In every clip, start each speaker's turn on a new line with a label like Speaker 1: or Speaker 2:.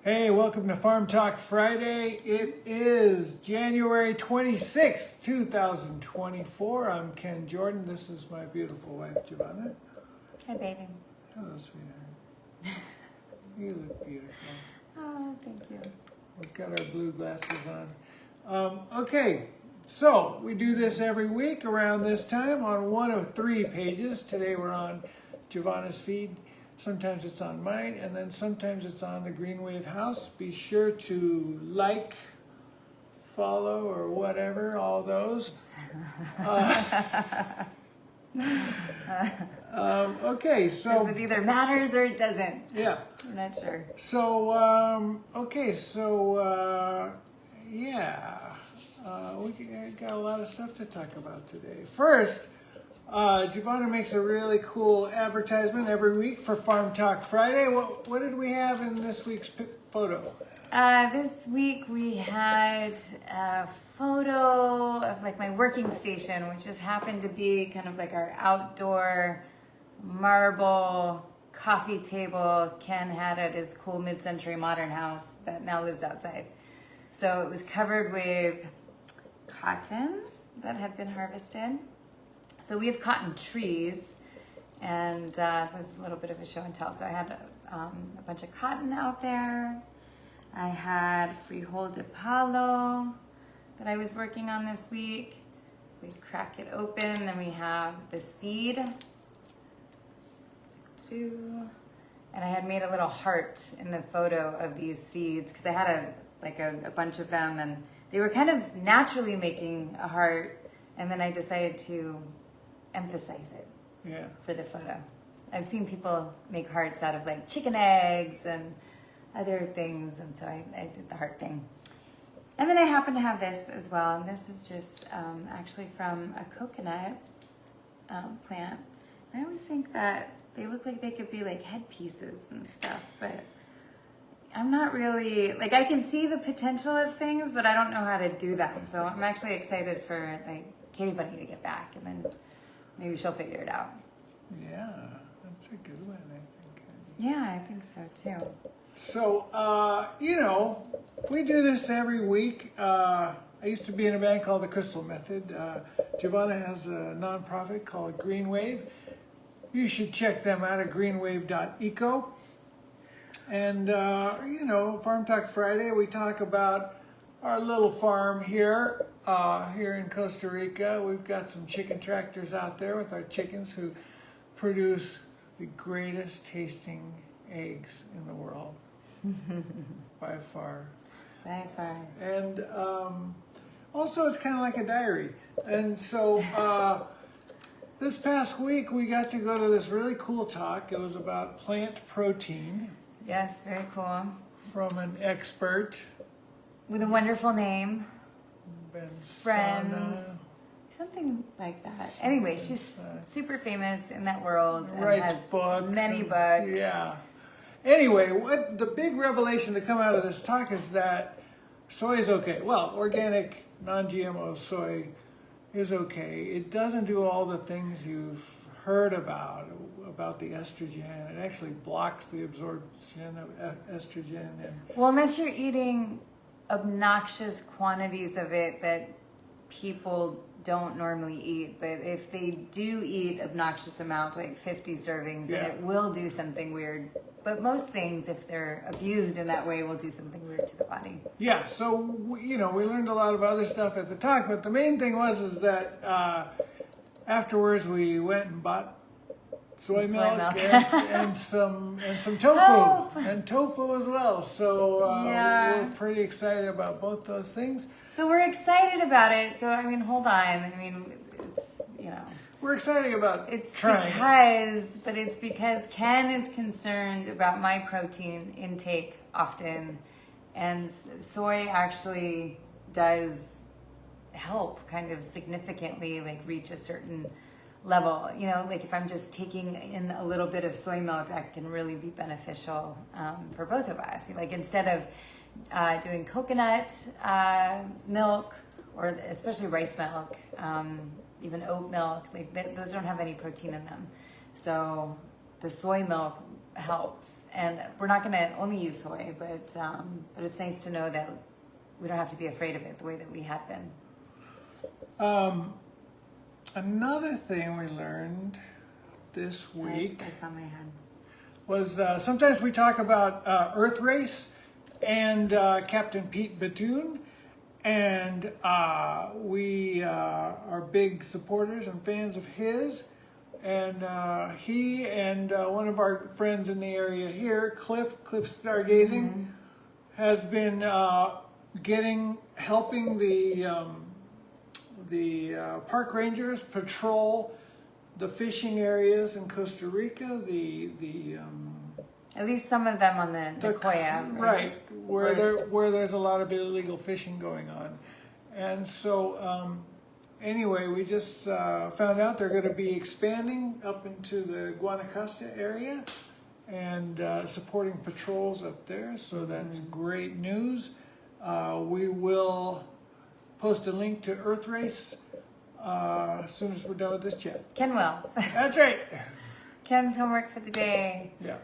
Speaker 1: Hey, welcome to Farm Talk Friday. It is January 26th, 2024. I'm Ken Jordan. This is my beautiful wife, Giovanna.
Speaker 2: Hi, baby.
Speaker 1: Hello, sweetheart. You look beautiful.
Speaker 2: Oh, thank you.
Speaker 1: We've got our blue glasses on. Okay, so we do this every week around this time on one of three pages. Today we're on Giovanna's feed. Sometimes it's on mine, and then sometimes it's on the Green Wave House. Be sure to like, follow, or whatever, all those. Okay, so...
Speaker 2: It either matters or it doesn't.
Speaker 1: Yeah.
Speaker 2: I'm not sure.
Speaker 1: So, we got a lot of stuff to talk about today. First, Giovanna makes a really cool advertisement every week for Farm Talk Friday. What did we have in this week's photo?
Speaker 2: This week we had a photo of like my working station, which just happened to be kind of like our outdoor marble coffee table Ken had at his cool mid-century modern house that now lives outside. So it was covered with cotton that had been harvested. So we have cotton trees, and so it's a little bit of a show and tell. So I had a bunch of cotton out there. I had Freehold de Palo that I was working on this week. We crack it open, then we have the seed. And I had made a little heart in the photo of these seeds because I had a bunch of them, and they were kind of naturally making a heart, and then I decided to emphasize it for the photo. I've seen people make hearts out of like chicken eggs and other things, and so I did the heart thing. And then I happen to have this as well, and this is just actually from a coconut plant. I always think that they look like they could be like headpieces and stuff, but I'm not really, like I can see the potential of things, but I don't know how to do them. So I'm actually excited for like Katie Bunny to get back, and then maybe she'll figure it out.
Speaker 1: Yeah, that's a good one, I think.
Speaker 2: Yeah, I think so too.
Speaker 1: So, we do this every week. I used to be in a band called the Crystal Method. Giovanna has a nonprofit called Green Wave. You should check them out at greenwave.eco. And, Farm Talk Friday, we talk about our little farm here in Costa Rica. We've got some chicken tractors out there with our chickens who produce the greatest tasting eggs in the world. By far.
Speaker 2: By far.
Speaker 1: And also it's kind of like a diary. And so this past week we got to go to this really cool talk. It was about plant protein.
Speaker 2: Yes, very cool.
Speaker 1: From an expert.
Speaker 2: With a wonderful name.
Speaker 1: Friends.
Speaker 2: Something like that. Anyway, she's super famous in that world. And
Speaker 1: writes
Speaker 2: has
Speaker 1: books.
Speaker 2: Many books.
Speaker 1: Yeah. Anyway, what the big revelation to come out of this talk is that soy is okay. Well, organic, non-GMO soy is okay. It doesn't do all the things you've heard about the estrogen. It actually blocks the absorption of estrogen.
Speaker 2: Well, unless you're eating obnoxious quantities of it that people don't normally eat, but if they do eat obnoxious amounts, like 50 servings, then it will do something weird. But most things, if they're abused in that way, will do something weird to the body.
Speaker 1: Yeah, so, we learned a lot of other stuff at the talk, but the main thing was that afterwards we went and bought soy milk. And some tofu, and tofu as well. So we're pretty excited about both those things.
Speaker 2: So we're excited about it. So, hold on. It's,
Speaker 1: We're excited about
Speaker 2: it's
Speaker 1: trying.
Speaker 2: It's because Ken is concerned about my protein intake often. And soy actually does help kind of significantly, like reach a certain level. Like if I'm just taking in a little bit of soy milk, that can really be beneficial for both of us. Like instead of doing coconut milk, or especially rice milk, even oat milk, like those don't have any protein in them. So the soy milk helps. And we're not going to only use soy, but it's nice to know that we don't have to be afraid of it the way that we had been.
Speaker 1: Another thing we learned this week
Speaker 2: I saw my hand.
Speaker 1: was sometimes we talk about Earthrace and Captain Pete Bethune, and we are big supporters and fans of his. And he and one of our friends in the area here, Cliff Stargazing, has been helping the park rangers patrol the fishing areas in Costa Rica.
Speaker 2: At least some of them on the Nicoya.
Speaker 1: Right, where there's a lot of illegal fishing going on. And so anyway, we just found out they're going to be expanding up into the Guanacaste area and supporting patrols up there. So that's great news. We will post a link to Earthrace as soon as we're done with this chat.
Speaker 2: Ken will.
Speaker 1: That's right.
Speaker 2: Ken's homework for the day.
Speaker 1: Yeah.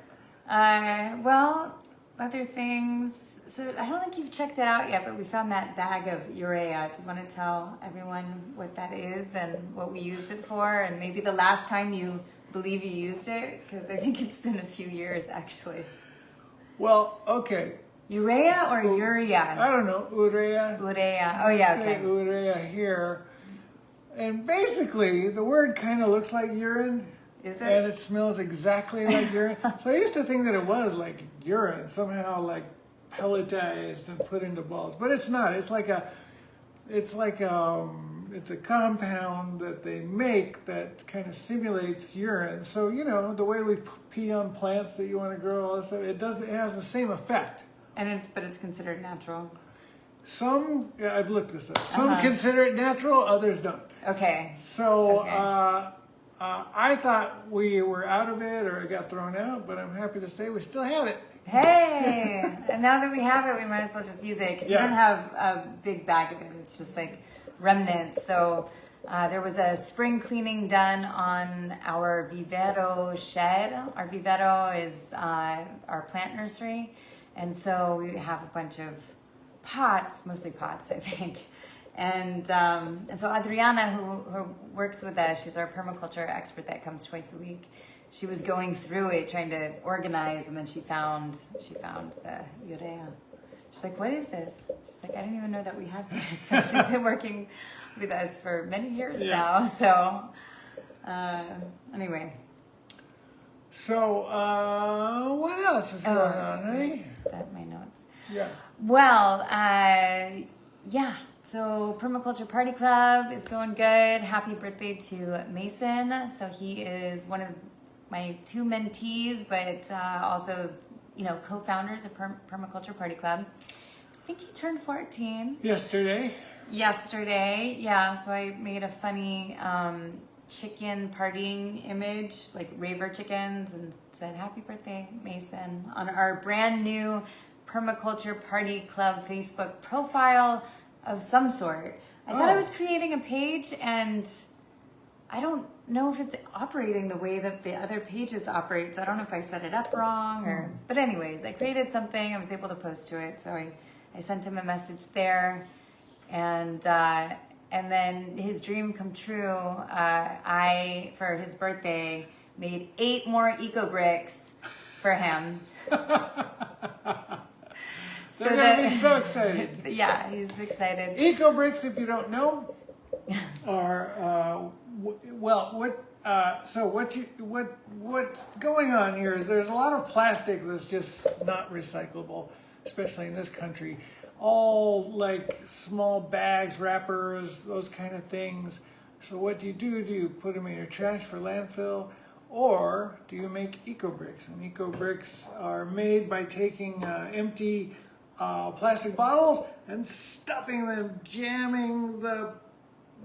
Speaker 2: Well, other things. So I don't think you've checked it out yet, but we found that bag of urea. Do you want to tell everyone what that is and what we use it for, and maybe the last time you believe you used it? Because I think it's been a few years, actually.
Speaker 1: Well, okay.
Speaker 2: Urea or urea?
Speaker 1: I don't know. Urea.
Speaker 2: Urea. Oh, yeah, okay.
Speaker 1: Say urea here. And basically, the word kind of looks like urine.
Speaker 2: Is it?
Speaker 1: And it smells exactly like urine. So I used to think that it was like urine, somehow like pelletized and put into balls. But it's not. It's a compound that they make that kind of simulates urine. So, you know, the way we pee on plants that you want to grow, all this stuff, it has the same effect.
Speaker 2: But it's considered natural.
Speaker 1: Some, I've looked this up. Some consider it natural, others don't.
Speaker 2: Okay.
Speaker 1: So
Speaker 2: Okay.
Speaker 1: I thought we were out of it or it got thrown out, but I'm happy to say we still have it.
Speaker 2: Hey! And now that we have it, we might as well just use it, because we don't have a big bag of it. It's just like remnants. So there was a spring cleaning done on our vivero shed. Our vivero is our plant nursery. And so we have a bunch of pots, mostly pots, I think. And so Adriana, who works with us, she's our permaculture expert that comes twice a week. She was going through it, trying to organize, and then she found the urea. She's like, "What is this?" She's like, "I didn't even know that we had this." So she's been working with us for many years now. So anyway.
Speaker 1: So what else is going on, eh?
Speaker 2: That my notes.
Speaker 1: Yeah.
Speaker 2: Well, yeah. So Permaculture Party Club is going good. Happy birthday to Mason. So he is one of my two mentees, but also, you know, co-founders of Permaculture Party Club. I think he turned 14.
Speaker 1: Yesterday,
Speaker 2: Yeah. So I made a funny chicken partying image, like raver chickens, and said, "Happy birthday, Mason," on our brand new Permaculture Party Club Facebook profile of some sort. I thought I was creating a page, and I don't know if it's operating the way that the other pages operate. So I don't know if I set it up wrong or, but anyways, I created something. I was able to post to it. So I sent him a message there, and then his dream come true. I, for his birthday, made 8 more eco bricks for him.
Speaker 1: they're going to be so excited.
Speaker 2: Yeah, he's excited.
Speaker 1: Eco bricks, if you don't know, are what's going on here is there's a lot of plastic that's just not recyclable, especially in this country. All like small bags, wrappers, those kind of things. So what do? Do you put them in your trash for landfill, or do you make eco bricks? And eco bricks are made by taking empty plastic bottles and stuffing them, jamming the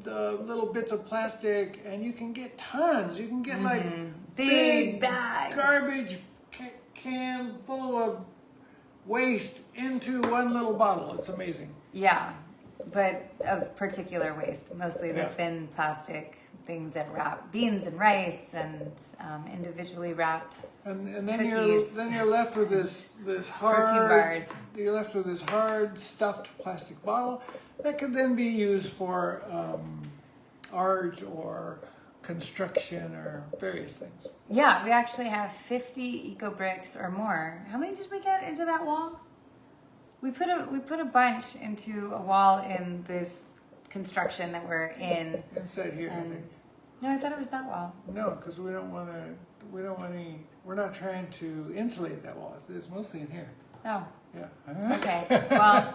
Speaker 1: little bits of plastic, and you can get tons. You can get like
Speaker 2: big bags,
Speaker 1: garbage can full of waste into one little bottle. It's amazing.
Speaker 2: Yeah. but of particular waste, mostly the
Speaker 1: Yeah.
Speaker 2: thin plastic things that wrap beans and rice and individually wrapped
Speaker 1: And then
Speaker 2: cookies.
Speaker 1: you're left with this hard
Speaker 2: Protein bars.
Speaker 1: You're left with this hard stuffed plastic bottle that could then be used for art or construction or various things.
Speaker 2: Yeah, we actually have 50 eco bricks or more. How many did we get into that wall? We put a bunch into a wall in this construction that we're in.
Speaker 1: Inside here, I
Speaker 2: And
Speaker 1: think.
Speaker 2: no, I thought it was that wall.
Speaker 1: No, because we don't want any. We're not trying to insulate that wall. It's mostly in here.
Speaker 2: Oh,
Speaker 1: Yeah.
Speaker 2: okay. Well,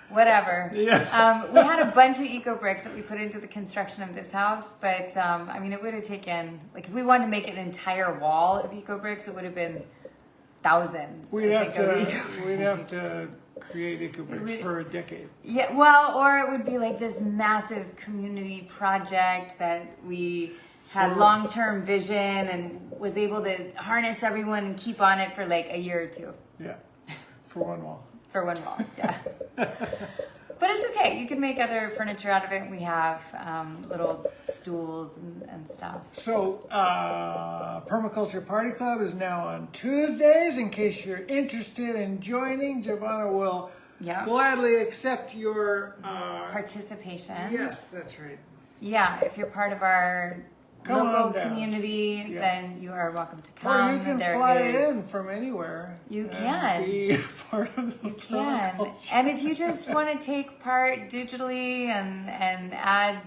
Speaker 2: whatever.
Speaker 1: Yeah.
Speaker 2: We had a bunch of eco bricks that we put into the construction of this house, but I mean, it would have taken, like, if we wanted to make an entire wall of eco bricks, it would have been thousands.
Speaker 1: We'd
Speaker 2: I
Speaker 1: have
Speaker 2: think, of
Speaker 1: to.
Speaker 2: eco
Speaker 1: We'd
Speaker 2: bricks.
Speaker 1: have to create eco bricks for a decade.
Speaker 2: Yeah, well, or it would be like this massive community project that we had
Speaker 1: For-
Speaker 2: long-term vision and was able to harness everyone and keep on it for like a year or two
Speaker 1: Yeah. For one wall.
Speaker 2: for one wall. Yeah. But it's okay. You can make other furniture out of it. We have little stools and stuff.
Speaker 1: So, Permaculture Party Club is now on Tuesdays. In case you're interested in joining, Giovanna will
Speaker 2: Yeah.
Speaker 1: gladly accept your.
Speaker 2: Participation.
Speaker 1: Yes, that's right.
Speaker 2: Yeah, if you're part of our
Speaker 1: Come
Speaker 2: local
Speaker 1: on down.
Speaker 2: community,
Speaker 1: Yeah.
Speaker 2: then you are welcome to
Speaker 1: Or
Speaker 2: come.
Speaker 1: you can
Speaker 2: There
Speaker 1: fly
Speaker 2: is-
Speaker 1: in from anywhere.
Speaker 2: You
Speaker 1: and
Speaker 2: can.
Speaker 1: be part of the
Speaker 2: You can.
Speaker 1: permaculture.
Speaker 2: And if you just want to take part digitally and add,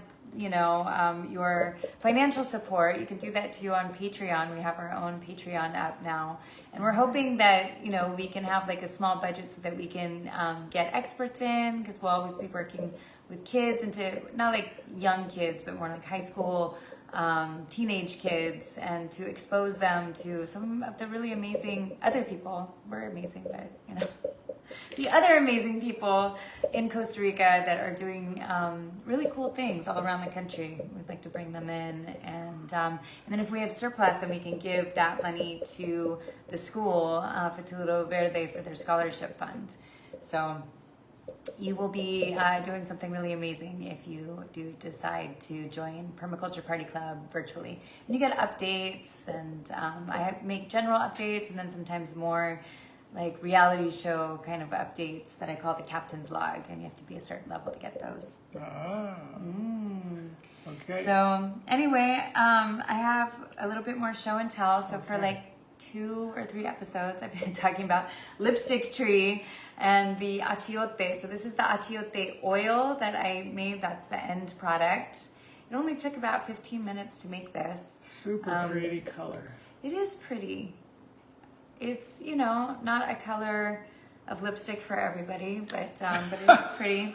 Speaker 2: your financial support, you can do that too on Patreon. We have our own Patreon app now. And we're hoping that, we can have like a small budget so that we can get experts in, because we'll always be working with kids into, not like young kids, but more like high school, teenage kids, and to expose them to some of the really amazing other people. We're amazing, but the other amazing people in Costa Rica that are doing really cool things all around the country. We'd like to bring them in, and then if we have surplus, then we can give that money to the school, Futuro Verde, for their scholarship fund. So you will be doing something really amazing if you do decide to join Permaculture Party Club virtually. And you get updates, and I make general updates, and then sometimes more like reality show kind of updates that I call the captain's log, and you have to be a certain level to get those.
Speaker 1: Ah. Okay.
Speaker 2: So anyway, I have a little bit more show and tell. So for like 2 or 3 episodes, I've been talking about lipstick tree and the Achiote. So this is the Achiote oil that I made. That's the end product. It only took about 15 minutes to make this.
Speaker 1: Super pretty color.
Speaker 2: It is pretty. It's, not a color of lipstick for everybody, but it is pretty.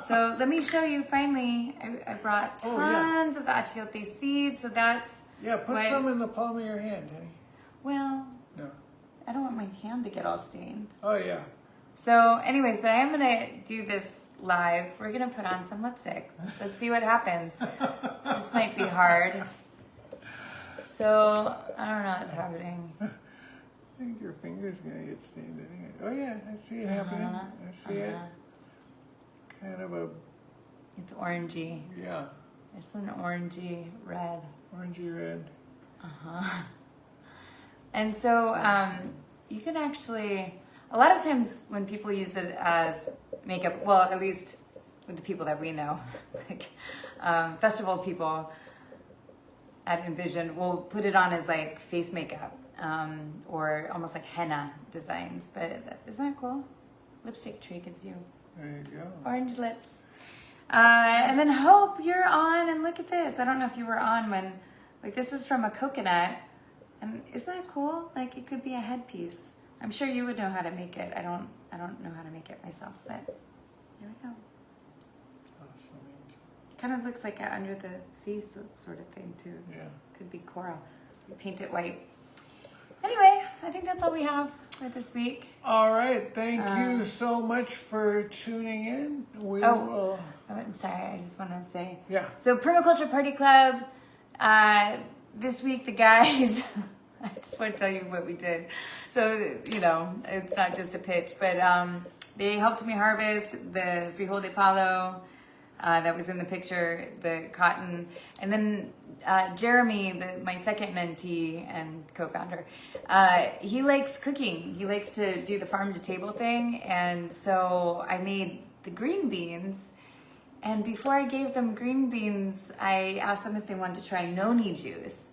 Speaker 2: So let me show you. Finally, I brought tons of the Achiote seeds. So that's
Speaker 1: Yeah, put
Speaker 2: what-
Speaker 1: some in the palm of your hand, honey.
Speaker 2: well,
Speaker 1: No.
Speaker 2: I don't want my hand to get all stained.
Speaker 1: Oh, yeah.
Speaker 2: So anyways, but I am going to do this live. We're going to put on some lipstick. Let's see what happens. This might be hard. So I don't know what's happening.
Speaker 1: I think your finger's gonna get stained anyway. Oh yeah, I see it happening. I see it. Kind of a,
Speaker 2: It's orangey.
Speaker 1: yeah,
Speaker 2: It's an orangey red.
Speaker 1: orangey red.
Speaker 2: And so you can actually, a lot of times when people use it as makeup, well, at least with the people that we know, like festival people at Envision will put it on as like face makeup or almost like henna designs. But isn't that cool? Lipstick tree gives you
Speaker 1: There you go.
Speaker 2: orange lips. And then Hope, you're on, and look at this. I don't know if you were on when, like, this is from a coconut. And isn't that cool? Like, it could be a headpiece. I'm sure you would know how to make it. I don't know how to make it myself, but here we go.
Speaker 1: Awesome.
Speaker 2: Kind of looks like a under the sea sort of thing too.
Speaker 1: Yeah.
Speaker 2: Could be coral. You paint it white. Anyway, I think that's all we have for this week.
Speaker 1: All right. Thank you so much for tuning in. We
Speaker 2: Oh.
Speaker 1: will.
Speaker 2: Oh, I'm sorry, I just want to say.
Speaker 1: Yeah.
Speaker 2: So Permaculture Party Club, this week the guys, I just want to tell you what we did. So, it's not just a pitch, but they helped me harvest the frijol de palo that was in the picture, the cotton. And then Jeremy, my second mentee and co-founder, he likes cooking. He likes to do the farm to table thing. And so I made the green beans. And before I gave them green beans, I asked them if they wanted to try noni juice.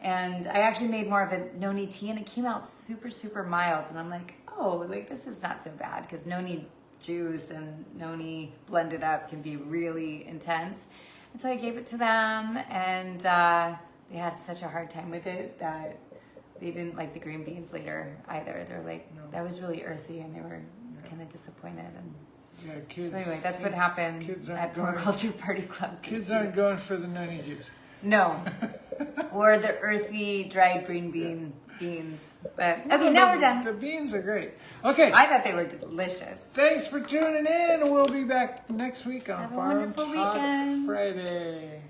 Speaker 2: And I actually made more of a noni tea, and it came out super, super mild. And I'm like, oh, like this is not so bad, because noni juice and noni blended up can be really intense. And so I gave it to them, and they had such a hard time with it that they didn't like the green beans later either. They're like, that was really earthy, and they were kind of disappointed. And
Speaker 1: Yeah, kids.
Speaker 2: so anyway, that's what happened at Permaculture Party Club.
Speaker 1: Kids aren't going for the noni juice.
Speaker 2: No. Or the earthy dried green beans. But okay, now we're done.
Speaker 1: The beans are great. Okay.
Speaker 2: I thought they were delicious.
Speaker 1: Thanks for tuning in. We'll be back next week on
Speaker 2: Have a
Speaker 1: Farm
Speaker 2: wonderful
Speaker 1: Talk
Speaker 2: weekend.
Speaker 1: Friday.